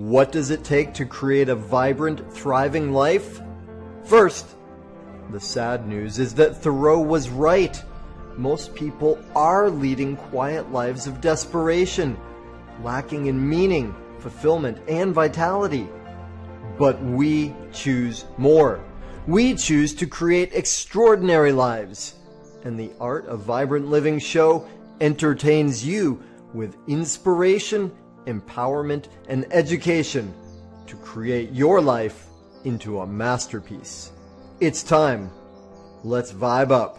What does it take to create a vibrant, thriving life? First, the sad news is that Thoreau was right. Most people are leading quiet lives of desperation, lacking in meaning, fulfillment, and vitality. But we choose more. We choose to create extraordinary lives. And the Art of Vibrant Living show entertains you with inspiration, empowerment, and education to create your life into a masterpiece. It's time. Let's vibe up.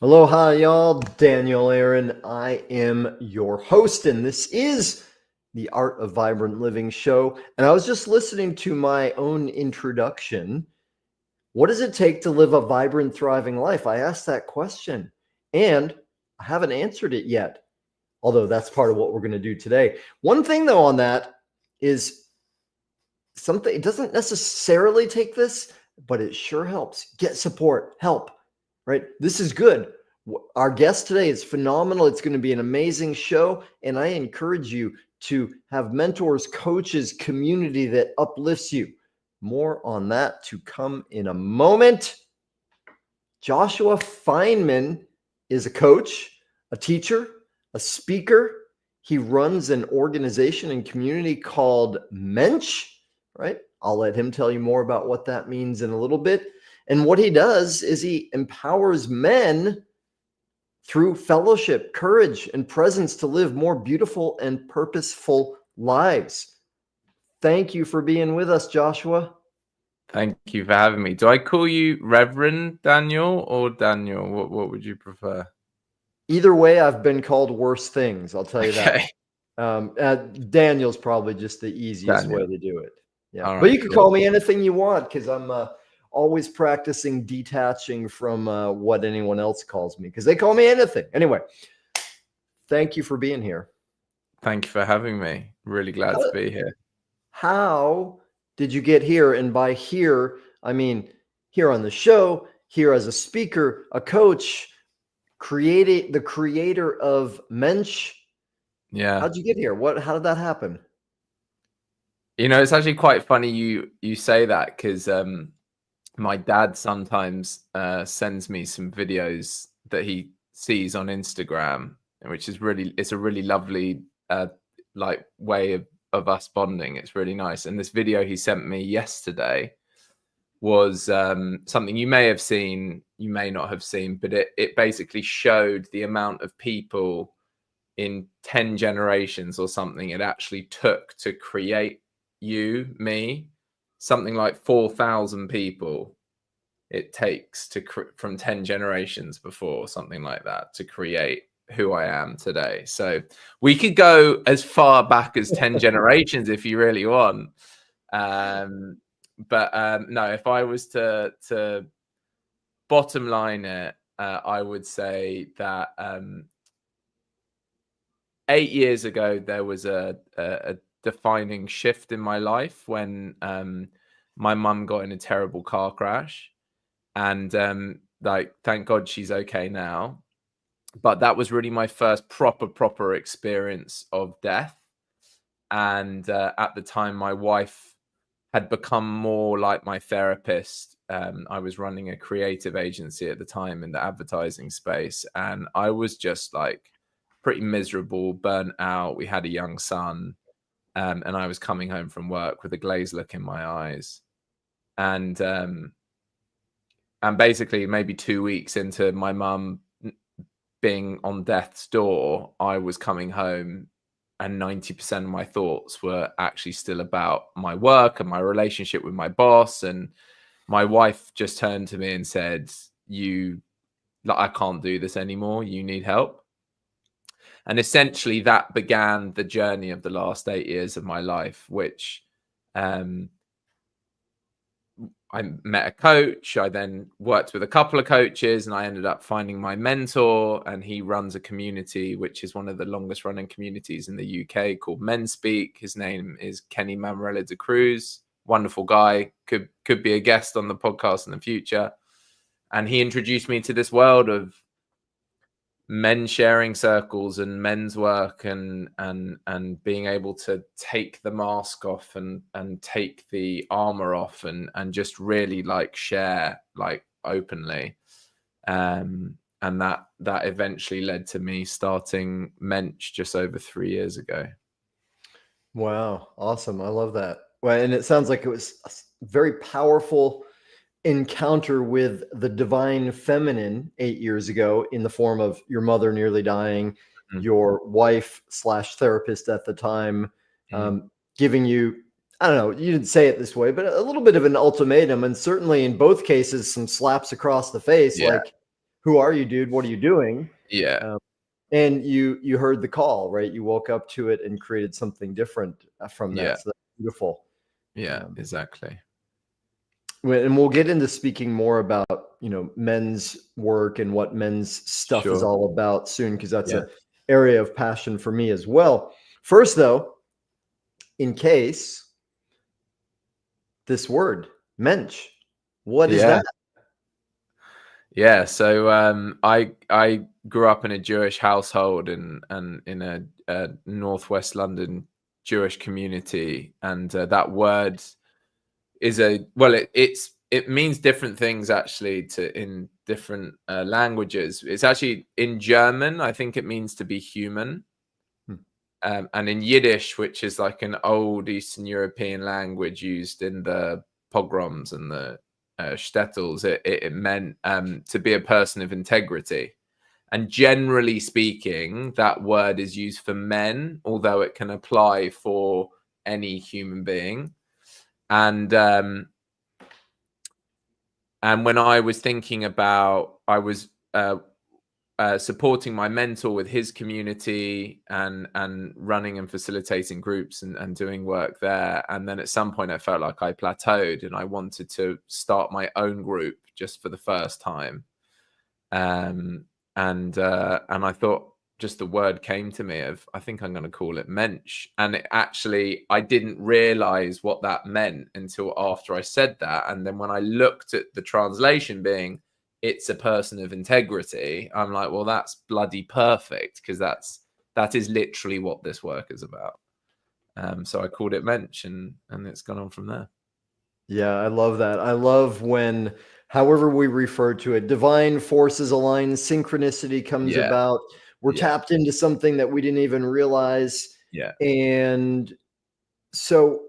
Aloha, y'all. Daniel Aaron. I am your host, and this is the Art of Vibrant Living show. And I was just listening to my own introduction. What does it take to live a vibrant, thriving life? I asked that question, and I haven't answered it yet, although that's part of what we're going to do today. One thing, though, on that is something, it doesn't necessarily take this, but it sure helps. Get support, help, right? This is good. Our guest today is phenomenal. It's going to be an amazing show, and I encourage you to have mentors, coaches, community that uplifts you. More on that to come in a moment. Joshua Fineman is a coach, a teacher, a speaker. He runs an organization and community called Mensch, right? I'll let him tell you more about what that means in a little bit. And what he does is he empowers men through fellowship, courage, and presence to live more beautiful and purposeful lives. Thank you for being with us, Joshua. Thank you for having me. Do I call you Reverend Daniel or Daniel? What would you prefer? Either way, I've been called worse things. I'll tell you that. Daniel's probably just the easiest way to do it. Yeah, right, but you can call me anything you want because I'm always practicing detaching from what anyone else calls me because they call me anything. Anyway, thank you for being here. Thank you for having me. Really glad to be here. How did you get here? And by here, I mean here on the show, here as a speaker, a coach, the creator of Mensch. Yeah. How'd you get here? How did that happen? You know, it's actually quite funny you say that because my dad sometimes sends me some videos that he sees on Instagram, which is it's a really lovely like way of us bonding. It's really nice. And this video he sent me yesterday was something you may have seen, you may not have seen, but it basically showed the amount of people in 10 generations or something it actually took to create me, something like 4,000 people it takes from 10 generations before, something like that, to create who I am today. So we could go as far back as 10 generations if you really want. But no, if I was to bottom line it, I would say that 8 years ago, there was a defining shift in my life when my mum got in a terrible car crash. And thank God she's okay now. But that was really my first proper experience of death. And at the time, my wife had become more like my therapist. I was running a creative agency at the time in the advertising space. And I was just like pretty miserable, burnt out. We had a young son. And I was coming home from work with a glazed look in my eyes. And basically maybe 2 weeks into my mum being on death's door, I was coming home and 90% of my thoughts were actually still about my work and my relationship with my boss. And my wife just turned to me and said, I can't do this anymore. You need help. And essentially that began the journey of the last 8 years of my life, which I met a coach. I then worked with a couple of coaches and I ended up finding my mentor, and he runs a community, which is one of the longest running communities in the UK called Men Speak. His name is Kenny Mamarella de Cruz. Wonderful guy. Could be a guest on the podcast in the future. And he introduced me to this world of men sharing circles and men's work, and being able to take the mask off and take the armor off, and just really like share like openly. And that eventually led to me starting Mensch just over 3 years ago. Wow, awesome. I love that. Well, and it sounds like it was a very powerful encounter with the divine feminine 8 years ago in the form of your mother nearly dying, your wife slash therapist at the time, giving you, I don't know, you didn't say it this way, but a little bit of an ultimatum, and certainly in both cases, some slaps across the face, Yeah. like, who are you, dude? What are you doing? Yeah. And you heard the call, right? You woke up to it and created something different from that. Yeah. So that's beautiful. Yeah, exactly. And we'll get into speaking more about, men's work and what men's stuff is Sure. all about soon, because that's Yeah. an area of passion for me as well. First, though, in case, this word, Mensch, what is that? Yeah, so I grew up in a Jewish household and in a northwest London Jewish community, and that word is it means different things actually in different languages. It's actually in German, I think it means to be human. And in Yiddish, which is like an old Eastern European language used in the pogroms and the shtetls, it meant to be a person of integrity. And generally speaking, that word is used for men, although it can apply for any human being. And when I was thinking about, I was supporting my mentor with his community and running and facilitating groups and doing work there. And then at some point I felt like I plateaued and I wanted to start my own group just for the first time. And I thought, just the word came to me of, I think I'm going to call it Mensch. And I didn't realize what that meant until after I said that. And then when I looked at the translation being, it's a person of integrity, I'm like, well, that's bloody perfect, because that is literally what this work is about. So I called it Mensch, and it's gone on from there. Yeah, I love that. I love when, however we refer to it, divine forces align, synchronicity comes Yeah. about. We're Yeah. tapped into something that we didn't even realize. Yeah. And so,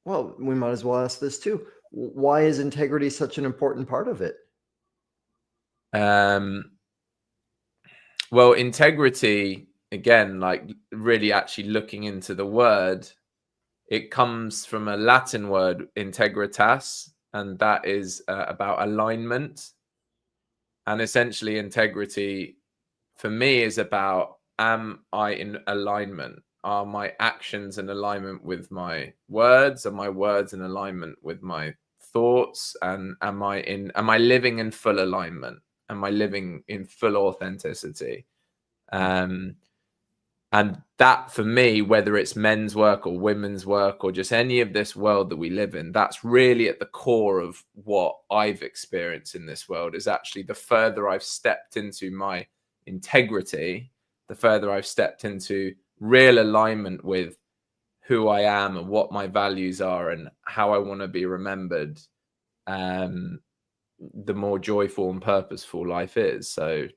well, we might as well ask this too. Why is integrity such an important part of it? Well, integrity, again, like really actually looking into the word, it comes from a Latin word, integritas, and that is about alignment. And essentially, integrity for me is about, am I in alignment? Are my actions in alignment with my words? Are my words in alignment with my thoughts? And am I living in full alignment? Am I living in full authenticity? And that, for me, whether it's men's work or women's work or just any of this world that we live in, that's really at the core of what I've experienced in this world. Is actually, the further I've stepped into my integrity, the further I've stepped into real alignment with who I am and what my values are and how I want to be remembered, the more joyful and purposeful life is. So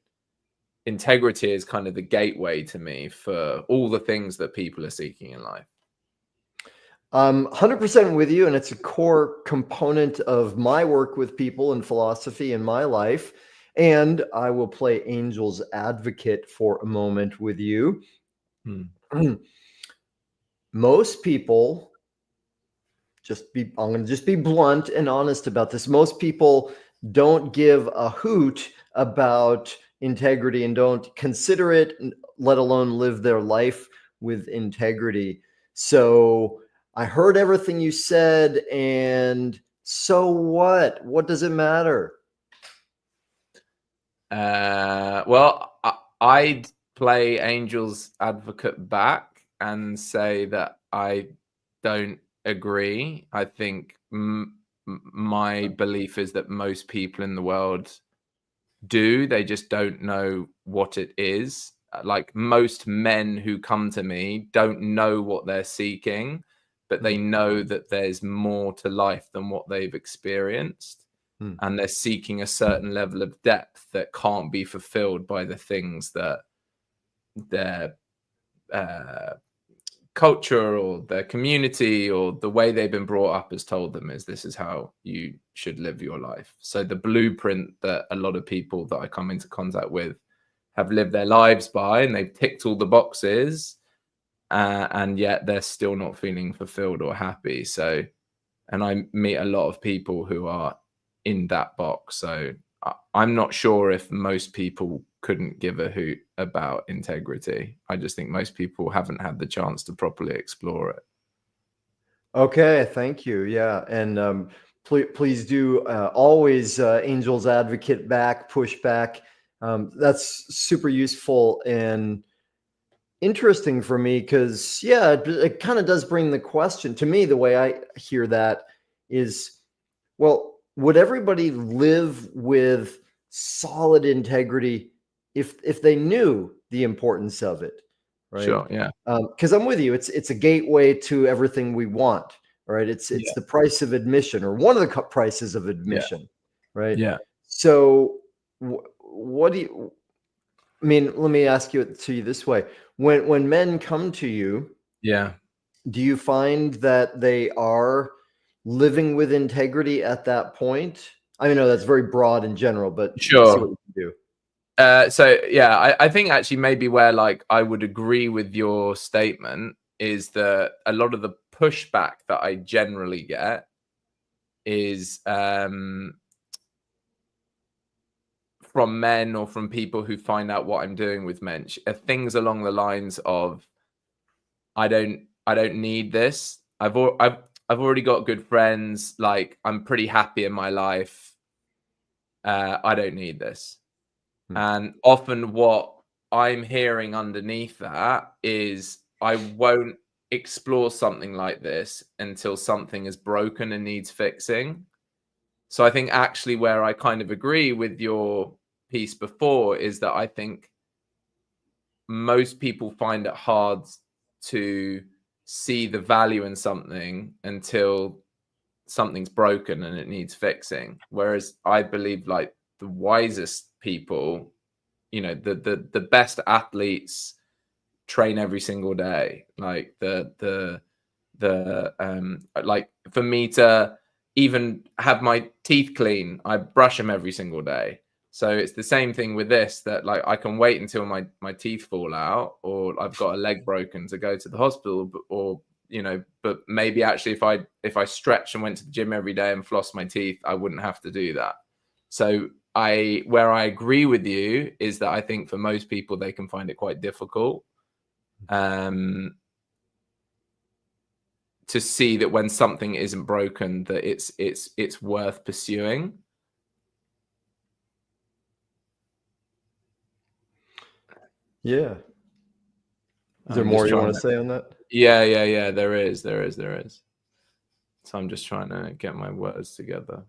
integrity is kind of the gateway to me for all the things that people are seeking in life. 100% with you, and it's a core component of my work with people and philosophy in my life. And I will play angel's advocate for a moment with you. Most people, I'm going to just be blunt and honest about this. Most people don't give a hoot about integrity and don't consider it, let alone live their life with integrity. So I heard everything you said, and so what? What does it matter? Well, I'd play angel's advocate back and say that I don't agree. I think my belief is that most people in the world do. They just don't know what it is. Like most men who come to me don't know what they're seeking, but they know that there's more to life than what they've experienced. Mm. And they're seeking a certain level of depth that can't be fulfilled by the things that their culture or their community or the way they've been brought up has told them is this is how you should live your life. So the blueprint that a lot of people that I come into contact with have lived their lives by, and they've ticked all the boxes, and yet they're still not feeling fulfilled or happy. So, and I meet a lot of people who are in that box. So I'm not sure if most people couldn't give a hoot about integrity. I just think most people haven't had the chance to properly explore it. Okay, thank you. Yeah, and please do always Angels advocate back, push back. That's super useful and interesting for me because, yeah, it kind of does bring the question to me. The way I hear that is, well, would everybody live with solid integrity if they knew the importance of it, right? Sure. Yeah. Because I'm with you. It's a gateway to everything we want, right? It's Yeah. the price of admission, or one of the prices of admission, right? Yeah. So, what do you? I mean, let me ask you this way: when men come to you, Yeah. do you find that they are living with integrity at that point? I know that's very broad in general, but see what Sure. you can do. So yeah, I think actually maybe where like I would agree with your statement is that a lot of the pushback that I generally get is from men or from people who find out what I'm doing with Mensch are things along the lines of I don't need this. I've already got good friends. Like I'm pretty happy in my life. I don't need this. And often what I'm hearing underneath that is I won't explore something like this until something is broken and needs fixing. So I think actually where I kind of agree with your piece before is that I think most people find it hard to see the value in something until something's broken and it needs fixing. Whereas I believe like the wisest people, you know, the best athletes train every single day. Like like for me to even have my teeth clean, I brush them every single day. So it's the same thing with this, that like I can wait until my teeth fall out or I've got a leg broken to go to the hospital, or you know, but maybe actually if I stretch and went to the gym every day and floss my teeth, I wouldn't have to do that. So where I agree with you is that I think for most people they can find it quite difficult to see that when something isn't broken that it's worth pursuing. Yeah. Is there I'm more just you trying want to to. say on that? Yeah. There is. So I'm just trying to get my words together.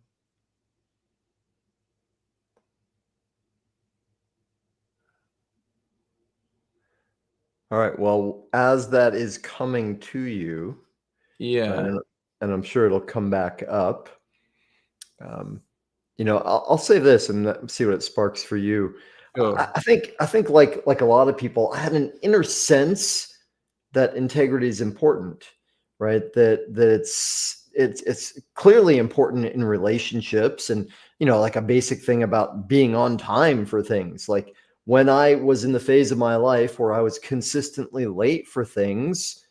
All right. Well, as that is coming to you, Yeah. and I'm sure it'll come back up. I'll say this and see what it sparks for you. Sure. I think like a lot of people, I had an inner sense that integrity is important, right? That it's clearly important in relationships, and like a basic thing about being on time for things. Like when I was in the phase of my life where I was consistently late for things,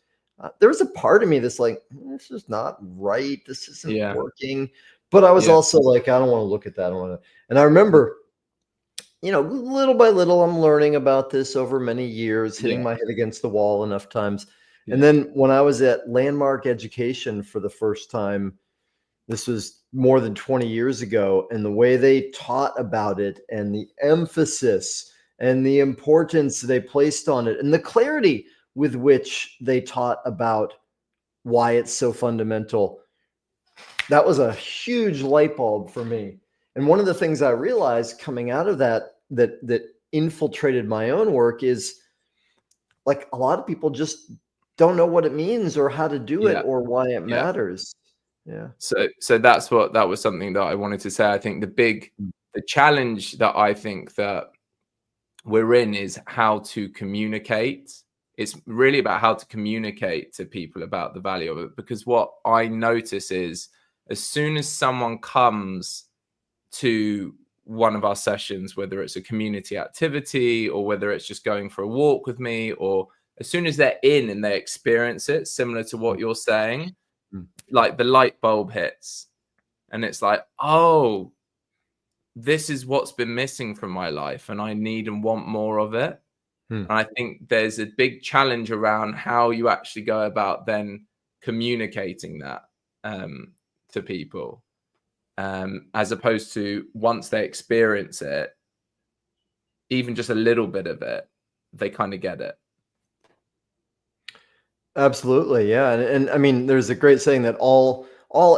there was a part of me that's like, this is not right. This isn't Yeah. working. But I was Yeah. also like, I don't want to look at that. I don't want to. And I remember, little by little, I'm learning about this over many years, hitting Yeah. my head against the wall enough times. And Yeah. then when I was at Landmark Education for the first time, this was more than 20 years ago, and the way they taught about it and the emphasis and the importance they placed on it and the clarity with which they taught about why it's so fundamental, that was a huge light bulb for me. And one of the things I realized coming out of that infiltrated my own work is, like, a lot of people just don't know what it means or how to do it Yeah. or why it Yeah. matters. Yeah. So that was something that I wanted to say. I think the challenge that I think that we're in is how to communicate. It's really about how to communicate to people about the value of it, because what I notice is, as soon as someone comes to one of our sessions, whether it's a community activity or whether it's just going for a walk with me, or as soon as they're in and they experience it, similar to what you're saying, like the light bulb hits and it's like, oh, this is what's been missing from my life and I need and want more of it. Hmm. And I think there's a big challenge around how you actually go about then communicating that to people, as opposed to once they experience it, even just a little bit of it, they kind of get it. Absolutely, yeah, and I mean, there's a great saying that all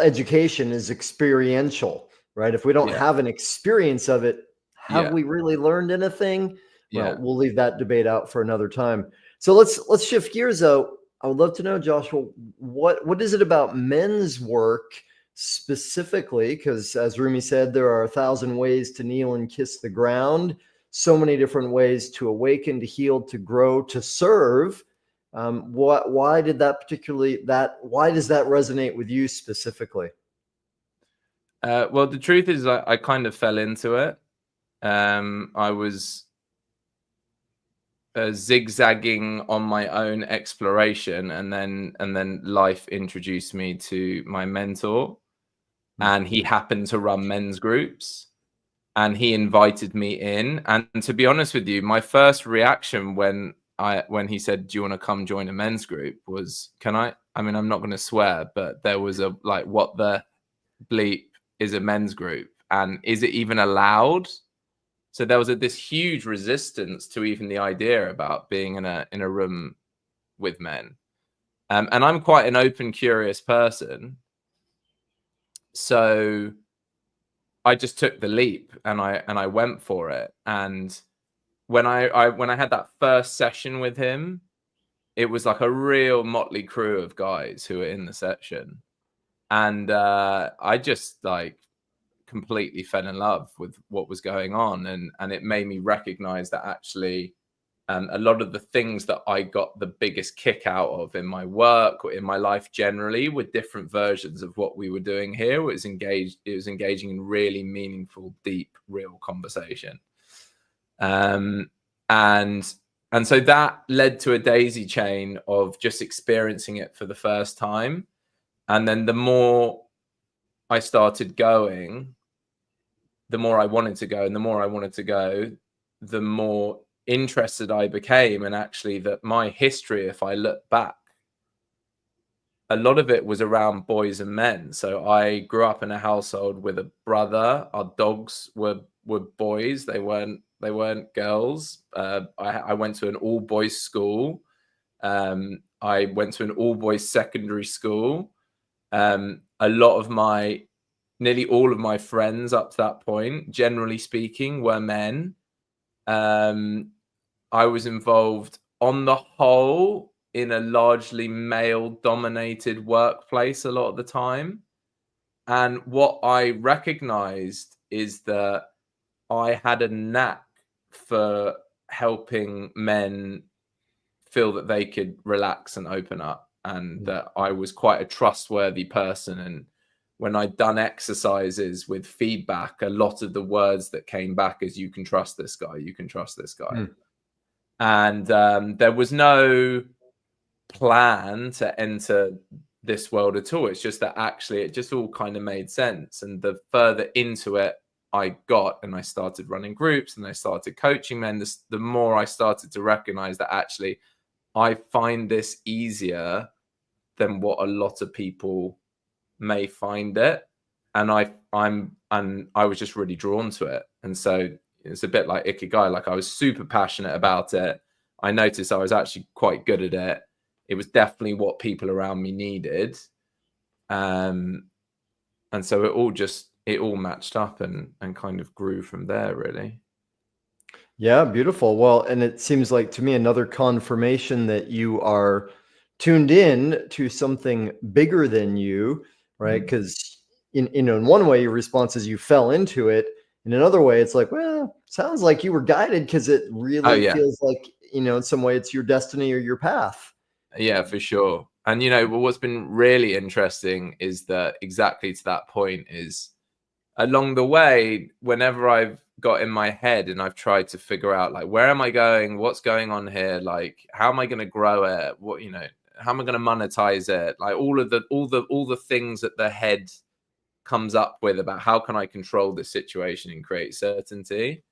education is experiential, right? If we don't Yeah, have an experience of it, have yeah, we really learned anything? Well, yeah. we'll leave that debate out for another time. So let's shift gears though. I would love to know, Joshua, what is it about men's work specifically? Because as Rumi said, there are 1,000 ways to kneel and kiss the ground. So many different ways to awaken, to heal, to grow, to serve. Why did that why does that resonate with you specifically? Well, the truth is, I kind of fell into it. I was zigzagging on my own exploration, and then life introduced me to my mentor, and he happened to run men's groups, and he invited me in. And to be honest with you, my first reaction when he said, "Do you want to come join a men's group?" was, "Can I?" I mean, I'm not going to swear, but there was a like, "What the bleep is a men's group, and is it even allowed?" So there was this huge resistance to even the idea about being in a room with men. And I'm quite an open, curious person, so I just took the leap and I went for it. And when I had that first session with him, it was like a real motley crew of guys who were in the session, and I just like completely fell in love with what was going on, and it made me recognize that actually a lot of the things that I got the biggest kick out of in my work or in my life generally were different versions of what we were doing here. It was engaging in really meaningful, deep, real conversation. And and so that led to a daisy chain of just experiencing it for the first time. And then the more I started going, the more I wanted to go, and the more I wanted to go, the more interested I became. And actually, that my history, if I look back, a lot of it was around boys and men. So I grew up in a household with a brother. Our dogs were boys. They weren't girls. I went to an all boys school. I went to an all boys secondary school. A lot of nearly all of my friends up to that point, generally speaking, were men. I was involved on the whole in a largely male dominated workplace a lot of the time. And what I recognized is that I had a knack for helping men feel that they could relax and open up, and that I was quite a trustworthy person. And when I'd done exercises with feedback, a lot of the words that came back is, "You can trust this guy, you can trust this guy." And there was no plan to enter this world at all. It's just that actually it just all kind of made sense. And the further into it I got, and I started running groups and I started coaching men, the more I started to recognize that actually I find this easier than what a lot of people may find it. And I was just really drawn to it. And so it's a bit like Ikigai. Like, I was super passionate about it. I noticed I was actually quite good at it. It was definitely what people around me needed. And so it all just it all matched up and kind of grew from there, really. Yeah, beautiful. Well, and it seems like to me another confirmation that you are tuned in to something bigger than you, right? Because in one way your response is you fell into it. In another way, it's like, well, sounds like you were guided because it Oh really yeah. feels like, in some way it's your destiny or your path. Yeah, for sure. And what's been really interesting is that exactly to that point is along the way, whenever I've got in my head and I've tried to figure out like where am I going, what's going on here, like how am I going to grow it, how am I going to monetize it, like all the things that the head comes up with about how can I control this situation and create certainty.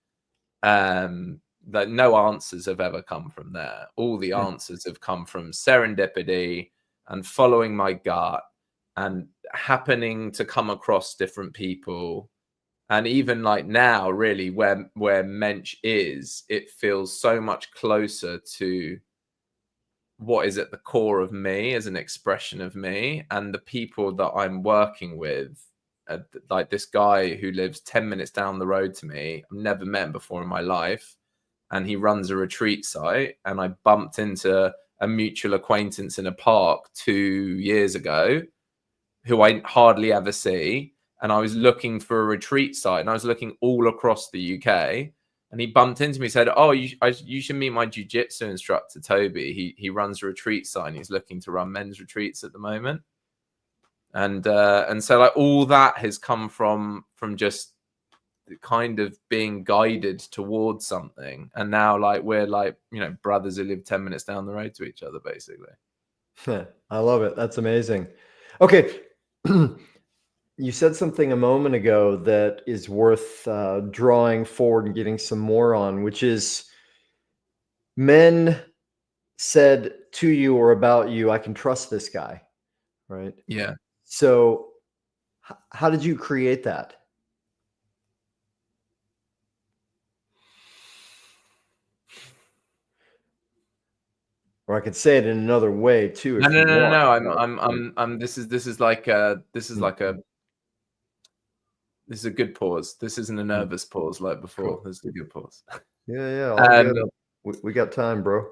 That no answers have ever come from there. All the Hmm. answers have come from serendipity and following my gut and happening to come across different people. And even like now, really, where Mensch is, it feels so much closer to what is at the core of me as an expression of me. And the people that I'm working with, like this guy who lives 10 minutes down the road to me, I've never met him before in my life, and he runs a retreat site, and I bumped into a mutual acquaintance in a park 2 years ago who I hardly ever see, and I was looking for a retreat site, and I was looking all across the UK, and he bumped into me, said, "Oh, you should meet my jiu-jitsu instructor, Toby. He runs a retreat site, and he's looking to run men's retreats at the moment." And so like all that has come from just kind of being guided towards something, and now like we're like brothers who live 10 minutes down the road to each other, basically. I love it. That's amazing. Okay. You said something a moment ago that is worth drawing forward and getting some more on, which is men said to you or about you, I can trust this guy, right? Yeah. So, how did you create that? Or I could say it in another way too, No, if no, you no, no, want. no. But, I'm. This is like a. mm, This is a good pause. This isn't a mm, nervous pause like before. cool. This is a good pause. Yeah, yeah, all good. Um, We got time, bro.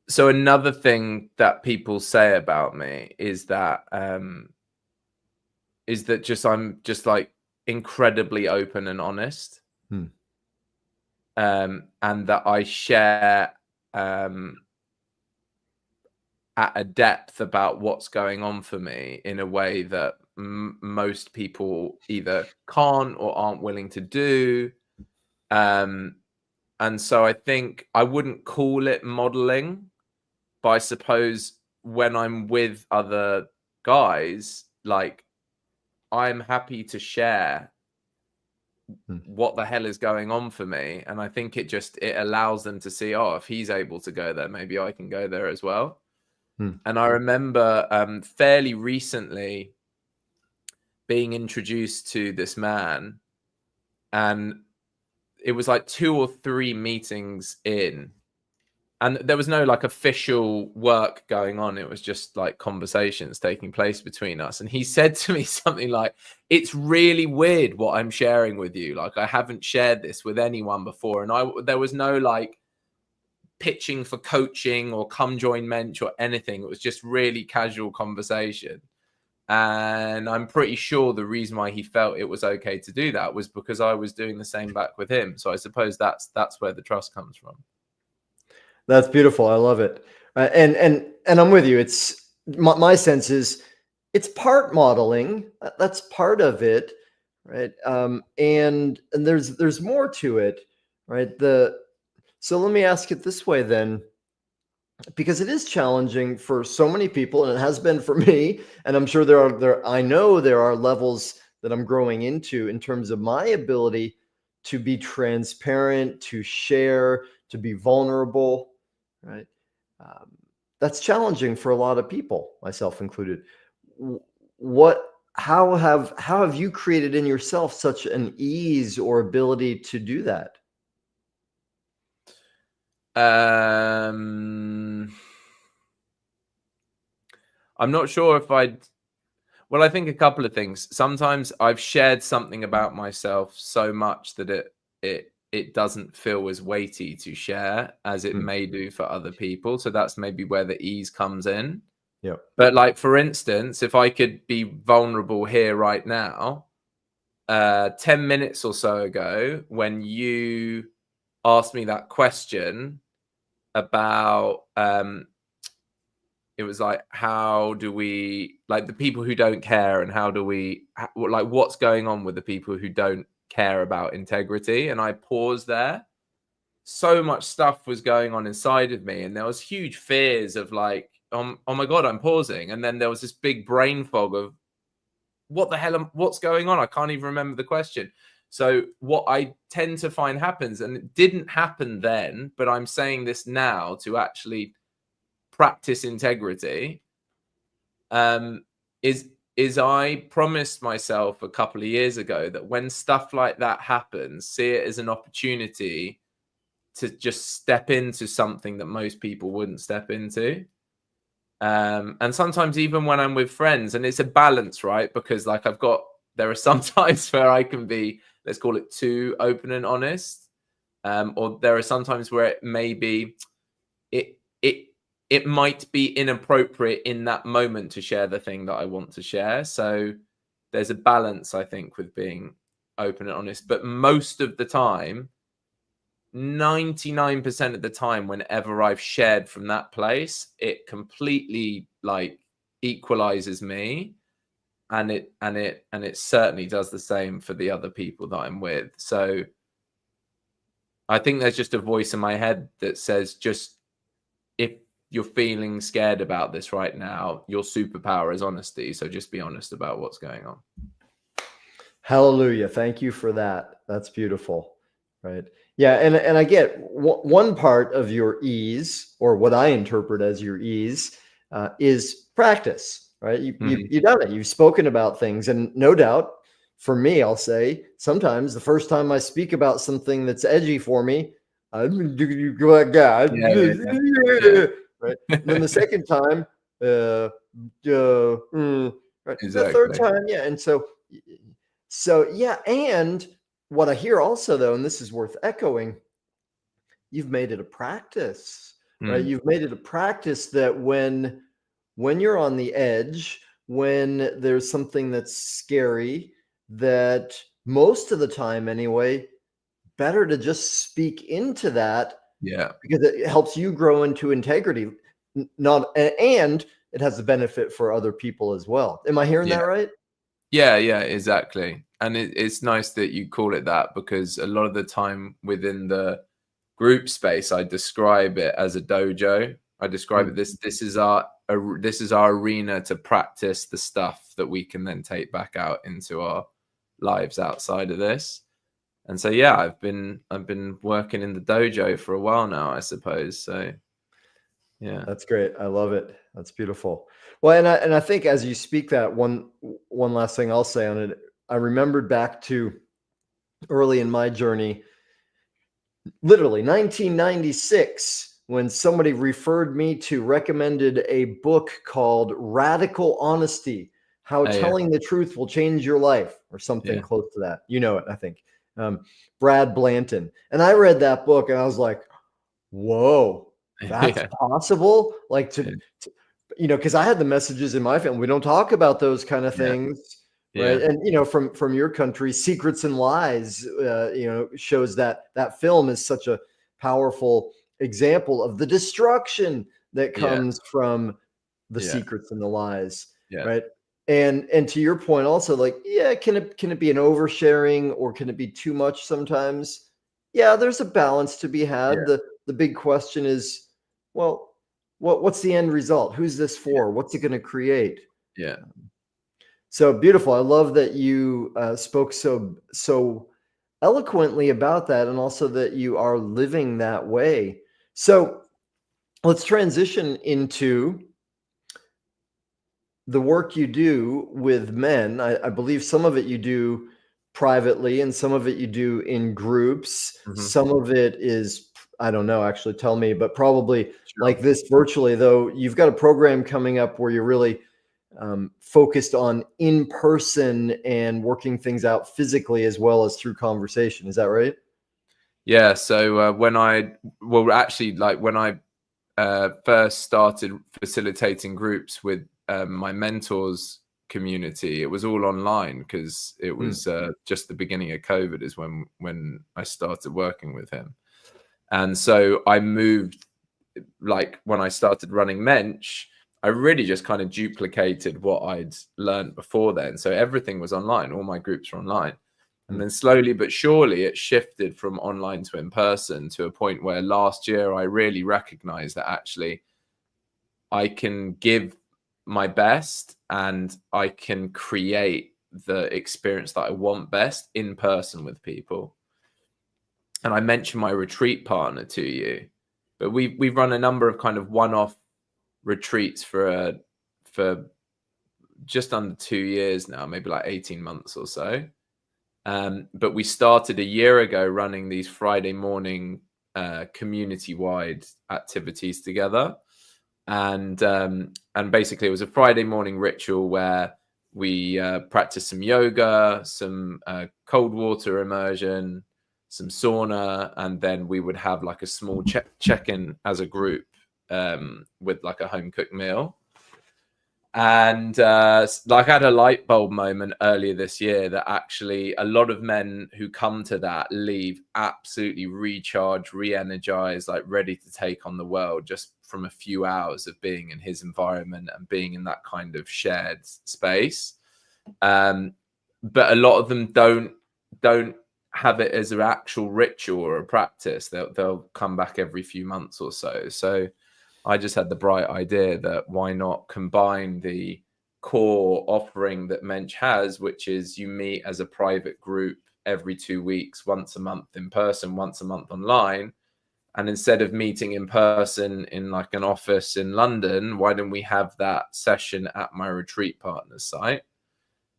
so another thing that people say about me is that just I'm just like incredibly open and honest, Hmm. and that I share um, at a depth about what's going on for me in a way that most people either can't or aren't willing to do. Um, and so I think I wouldn't call it modeling, but I suppose when I'm with other guys, like I'm happy to share Hmm. what the hell is going on for me. And I think it allows them to see, oh, if he's able to go there, maybe I can go there as well. Hmm. And I remember fairly recently being introduced to this man, and it was like 2 or 3 meetings in, and there was no like official work going on. It was just like conversations taking place between us. And he said to me something like, "It's really weird what I'm sharing with you. Like I haven't shared this with anyone before." And there was no like pitching for coaching or come join Mensch or anything. It was just really casual conversation. And I'm pretty sure the reason why he felt it was okay to do that was because I was doing the same back with him. So I suppose that's where the trust comes from. That's beautiful. I love it. And I'm with you. It's my sense is it's part modeling. That's part of it, right? And there's more to it, right? So let me ask it this way then, because it is challenging for so many people, and it has been for me. And I'm sure I know there are levels that I'm growing into in terms of my ability to be transparent, to share, to be vulnerable, right? Um, that's challenging for a lot of people, myself included. What, how have you created in yourself such an ease or ability to do that? I'm not sure if I'd. Well, I think a couple of things. Sometimes I've shared something about myself so much that it doesn't feel as weighty to share as it may do for other people. So that's maybe where the ease comes in. Yep. But like, for instance, if I could be vulnerable here right now, 10 minutes or so ago, when you asked me that question about it was like, how do we, like, the people who don't care, and how do we, like, what's going on with the people who don't care about integrity? And I paused there. So much stuff was going on inside of me, and there was huge fears of like, oh my God, I'm pausing. And then there was this big brain fog of what the hell, what's going on? I can't even remember the question. So what I tend to find happens, and it didn't happen then, but I'm saying this now to actually practice integrity, is I promised myself a couple of years ago that when stuff like that happens, see it as an opportunity to just step into something that most people wouldn't step into. And sometimes even when I'm with friends, and it's a balance, right? Because like there are some times where I can be, let's call it, too open and honest. Or there are some times where it may be, it might be inappropriate in that moment to share the thing that I want to share. So there's a balance, I think, with being open and honest. But most of the time, 99% of the time, whenever I've shared from that place, it completely like equalizes me, and it certainly does the same for the other people that I'm with. So I think there's just a voice in my head that says, just, if you're feeling scared about this right now, your superpower is honesty. So just be honest about what's going on. Hallelujah. Thank you for that. That's beautiful. Right. Yeah. And I get one part of your ease, or what I interpret as your ease, is practice, right? You've done it. You've spoken about things, and no doubt for me, I'll say sometimes the first time I speak about something that's edgy for me, right? And then the second time, right? Exactly. The third time, yeah. And so yeah. And what I hear also, though, and this is worth echoing, you've made it a practice, right? You've made it a practice that when you're on the edge, when there's something that's scary, that most of the time anyway, better to just speak into that. Yeah. Because it helps you grow into integrity, and it has the benefit for other people as well. Am I hearing that right? Yeah, exactly. And it's nice that you call it that, because a lot of the time within the group space, I describe it as a dojo. I describe it, this is our arena to practice the stuff that we can then take back out into our lives outside of this. And so yeah, I've been working in the dojo for a while now, I suppose. So yeah, that's great. I love it. That's beautiful. Well, and I think as you speak that, one last thing I'll say on it, I remembered back to early in my journey, literally 1996, when somebody recommended a book called Radical Honesty: How Telling the Truth Will Change Your Life, or something close to that. You know it, I think. Brad Blanton. And I read that book and I was like, whoa, that's possible? Like because I had the messages in my family, we don't talk about those kind of things. Right. And, from your country, Secrets and Lies, shows that film is such a powerful example of the destruction that comes from the secrets and the lies. Right. And to your point also, like, can it be an oversharing, or can it be too much sometimes? Yeah, there's a balance to be had. The big question is, well, what's the end result? Who's this for? What's it going to create? Yeah. So beautiful. I love that you spoke so eloquently about that, and also that you are living that way. So let's transition into the work you do with men. I believe some of it you do privately, and some of it you do in groups. Some of it is, I don't know, actually tell me, but probably like this virtually, though you've got a program coming up where you're really focused on in person and working things out physically as well as through conversation. Is that right? Yeah. So when I first started facilitating groups with my mentors community, it was all online because it was just the beginning of COVID is when I started working with him. And so I moved, like when I started running Mensch, I really just kind of duplicated what I'd learned before then. So everything was online, all my groups were online. And then slowly but surely it shifted from online to in person to a point where last year I really recognized that actually I can give my best and I can create the experience that I want best in person with people. And I mentioned my retreat partner to you, but we've run a number of kind of one-off retreats for just under 2 years now, maybe like 18 months or so. But we started a year ago running these Friday morning community-wide activities together. And basically it was a Friday morning ritual where we practiced some yoga, some cold water immersion, some sauna, and then we would have like a small check-in as a group with like a home cooked meal. And like I had a light bulb moment earlier this year that actually a lot of men who come to that leave absolutely recharged, re-energized, like ready to take on the world just from a few hours of being in his environment and being in that kind of shared space. But a lot of them don't have it as an actual ritual or a practice. They'll come back every few months or so. So I just had the bright idea that why not combine the core offering that Mensch has, which is you meet as a private group every 2 weeks, once a month in person, once a month online. And instead of meeting in person in like an office in London, why don't we have that session at my retreat partner's site?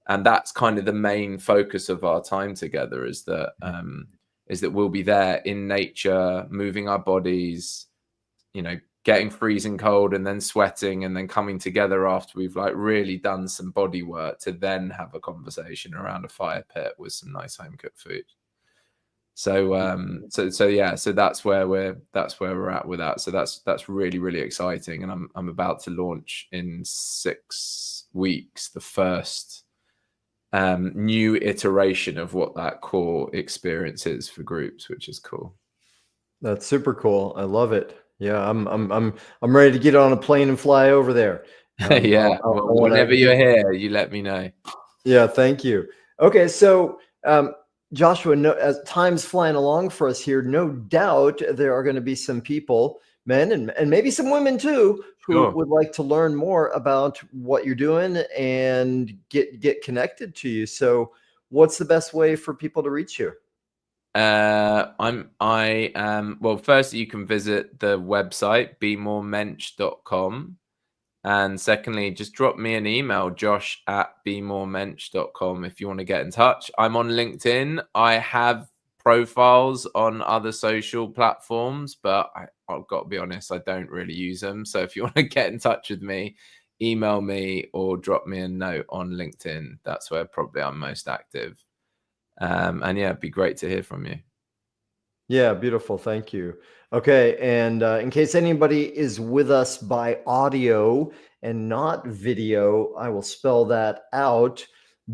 And that's kind of the main focus of our time together is that we'll be there in nature, moving our bodies, getting freezing cold and then sweating and then coming together after we've like really done some body work to then have a conversation around a fire pit with some nice home cooked food. So that's where we're at with that. So that's really, really exciting. And I'm about to launch in 6 weeks the first new iteration of what that core experience is for groups, which is cool. That's super cool. I love it. Yeah, I'm ready to get on a plane and fly over there. Yeah, whenever you're here, you let me know. Yeah, thank you. Okay, so Joshua, as time's flying along for us here, no doubt there are going to be some people, men and maybe some women too, who would like to learn more about what you're doing and get connected to you. So, what's the best way for people to reach you? I am well, first you can visit the website bemoremensch.com, and secondly just drop me an email, josh@bemoremensch.com, if you want to get in touch. I'm on LinkedIn. I have profiles on other social platforms, but I've got to be honest, I don't really use them. So if you want to get in touch with me, email me or drop me a note on LinkedIn. That's where probably I'm most active. And yeah, it'd be great to hear from you. Yeah, beautiful. Thank you. Okay. And in case anybody is with us by audio and not video, I will spell that out.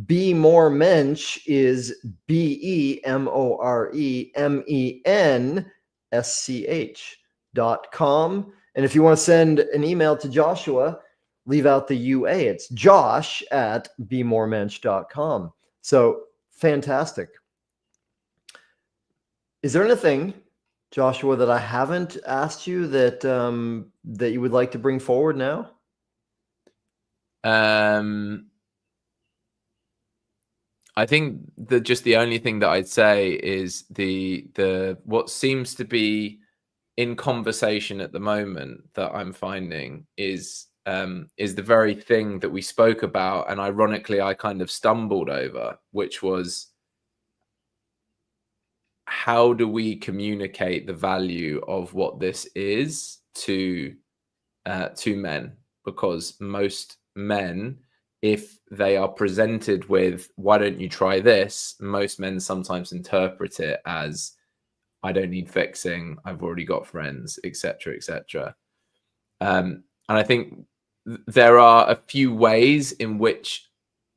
Be More Mensch is BEMOREMENSCH.com. And if you want to send an email to Joshua, leave out the UA. It's josh@bemoremensch.com. So fantastic. Is there anything, Joshua, that I haven't asked you that that you would like to bring forward now? I think that just the only thing that I'd say is the what seems to be in conversation at the moment that I'm finding is the very thing that we spoke about, and ironically I kind of stumbled over, which was how do we communicate the value of what this is to men? Because most men if they are presented with, why don't you try this? Most men sometimes interpret it as, I don't need fixing, I've already got friends, etc., etc. And I think there are a few ways in which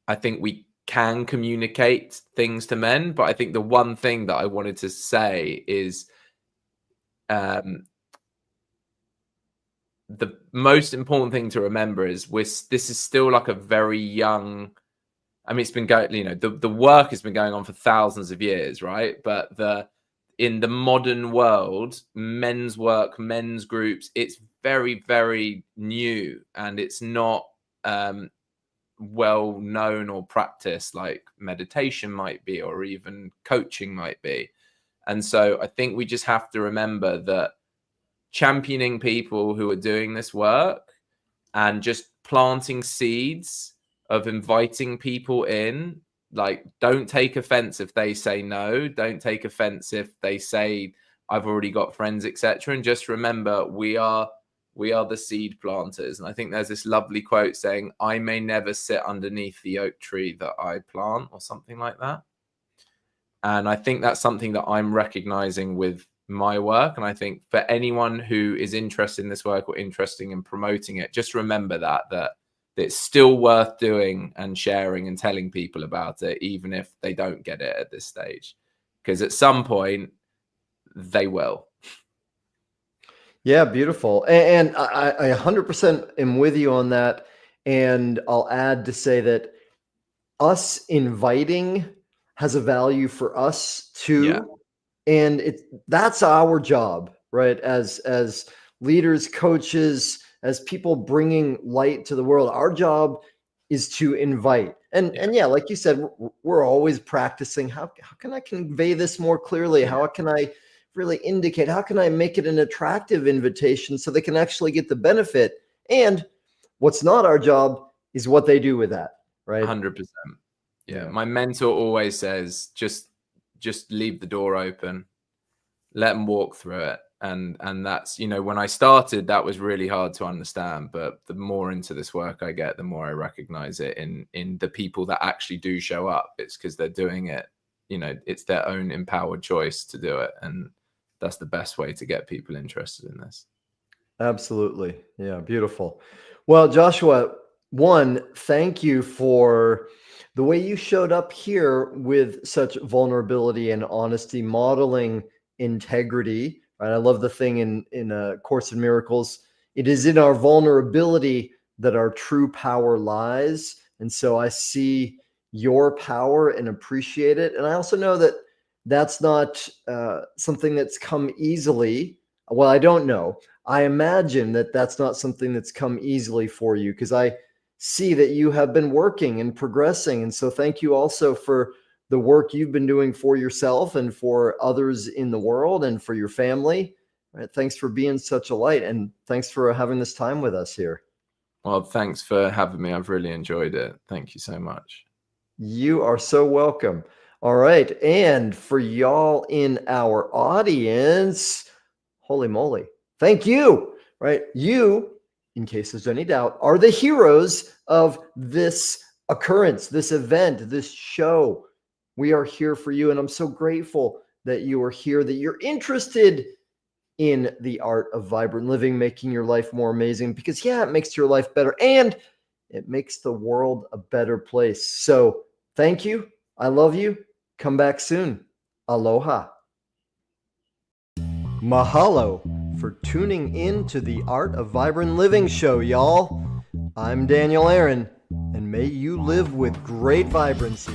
I think we can communicate things to men, but I think the one thing that I wanted to say is the most important thing to remember is this is still like a very young, I mean, it's been going, you know, the work has been going on for thousands of years, right? But in the modern world, men's work, men's groups, it's very, very new, and it's not well known or practiced like meditation might be, or even coaching might be. And so I think we just have to remember that championing people who are doing this work and just planting seeds of inviting people in, like, don't take offense if they say no, don't take offense if they say I've already got friends, etc. And just remember, we are the seed planters. And I think there's this lovely quote saying, I may never sit underneath the oak tree that I plant, or something like that. And I think that's something that I'm recognizing with my work. And I think for anyone who is interested in this work or interested in promoting it, just remember that it's still worth doing and sharing and telling people about it, even if they don't get it at this stage, because at some point they will. Yeah, beautiful. And I 100% am with you on that. And I'll add to say that us inviting has a value for us too. Yeah. And that's our job, right? As leaders, coaches, as people bringing light to the world, our job is to invite. And yeah, like you said, we're always practicing. How can I convey this more clearly? Yeah. How can I really indicate? How can I make it an attractive invitation so they can actually get the benefit? And what's not our job is what they do with that, right? 100%. Yeah. My mentor always says, just leave the door open, let them walk through it. And that's, you know, when I started, that was really hard to understand, but the more into this work I get, the more I recognize it in the people that actually do show up. It's because they're doing it, you know, it's their own empowered choice to do it. And that's the best way to get people interested in this. Absolutely. Yeah, beautiful. Well, Joshua, one, thank you for the way you showed up here with such vulnerability and honesty, modeling integrity. Right? I love the thing in A Course in Miracles. It is in our vulnerability that our true power lies. And so I see your power and appreciate it. And I also know that that's not something that's come easily. Well, I don't know. I imagine that that's not something that's come easily for you, because I see that you have been working and progressing. And so thank you also for the work you've been doing for yourself and for others in the world and for your family. Right? Thanks for being such a light, and thanks for having this time with us here. Well, thanks for having me. I've really enjoyed it. Thank you so much. You are so welcome. All right. And for y'all in our audience, holy moly, thank you. Right? You, in case there's any doubt, are the heroes of this occurrence, this event, this show. We are here for you. And I'm so grateful that you are here, that you're interested in the art of vibrant living, making your life more amazing, because yeah, it makes your life better and it makes the world a better place. So thank you. I love you. Come back soon. Aloha. Mahalo for tuning in to the Art of Vibrant Living show, y'all. I'm Daniel Aaron, and may you live with great vibrancy.